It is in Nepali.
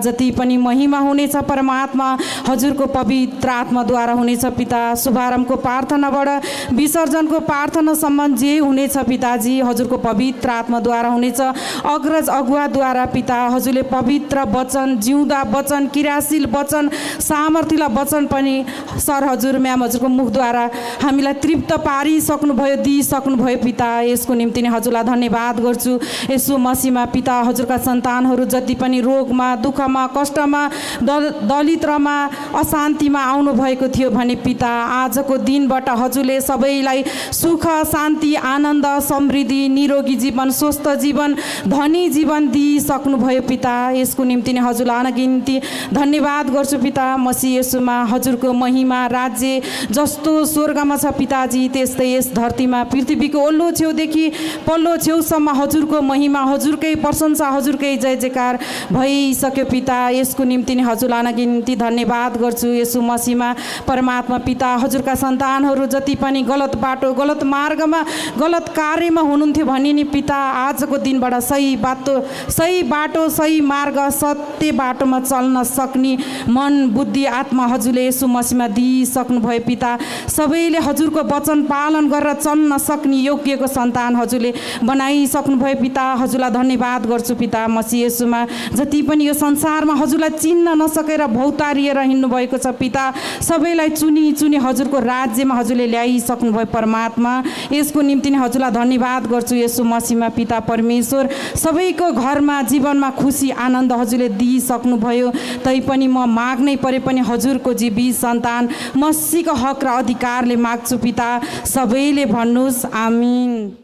जति पनि महिमा हुनेछ परमात्मा हजुरको पवित्र आत्माद्वारा हुनेछ पिता। शुभारम्भको प्रार्थनाबाट विसर्जनको प्रार्थनासम्म जे हुनेछ पिताजी हजुरको पवित्र आत्माद्वारा हुनेछ। अग्रज अगुवाद्वारा पिता हजुरले पवित्र वचन, जिउँदा वचन, क्रियाशील वचन, सामर्थ्यला वचन पनि सर हजुर म्याम हजुरको मुखद्वारा हामीलाई तृप्त पारिसक्नुभयो, दिइसक्नुभयो पिता। यसको निम्ति नै हजुरलाई धन्यवाद गर्छु। यसो मसीमा पिता हजुरका सन्तानहरू जति पनि रोगमा, दुःखमा, कष्टमा, दलिद्रमा, अशान्तिमा आउनुभएको थियो भने पिता आजको दिनबाट हजुरले सबैलाई सुख, शान्ति, आनन्द, समृद्धि, निरोगी जीवन, स्वस्थ जीवन, धनी जीवन दिइसक्नुभयो पिता। यसको निम्ति नै हजुरलाई अनगिन्ती धन्यवाद गर्छु पिता। मसीह येशूमा हजुरको महिमा राज्य जस्तो स्वर्गमा छ पिताजी त्यस्तै यस धरतीमा पृथ्वीको ओल्लो छेउदेखि पल्लो छेउसम्म हजुरको महिमा, हजुरकै प्रशंसा, हजुरकै जय जयकार भइसक्यो पिता। यसको निम्ति नै हजुरलाई अनगिन्ती धन्यवाद गर्छु। येशू मसीहमा परमात्मा पिता हजुरका सन्तानहरू जति पनि गलत बाटो, गलत मार्गमा, गलत कार्यमा हुनुहुन्थ्यो भने नि पिता आजको दिनबाट सही बाटो, सही मार्ग, सत्य बाटोमा चल्न सक्ने मन, बुद्धि, आत्मा हजुरले येशू मसीहमा दिइसक्नुभयो पिता। सबैले हजुरको वचन पालन गरेर चल्न सक्ने योग्यको सन्तान हजुरले बनाइसक्नुभयो पिता। हजुरलाई धन्यवाद गर्छु पिता। मसीह येशूमा जति पनि यो संसारमा हजुरलाई चिन्न नसकेर भौतारिएर हिँड्नुभएको छ पिता सबैलाई चुनी हजुरको राज्यमा हजुरले ल्याइसक्नुभयो परमात्मा। यसको निम्ति नै हजुरलाई धन्यवाद गर्छु। येशू मसीहमा पिता परमेश्वर सबैको घरमा, जीवनमा खुसी, आनन्द हजुरले दिइसक्नुभयो। तैपनि म माग्नै परे पनि हजुरको जीवित सन्तान मसीहको हक र अधिकारले माग्छु पिता। सबैले भन्नुहोस् आमीन।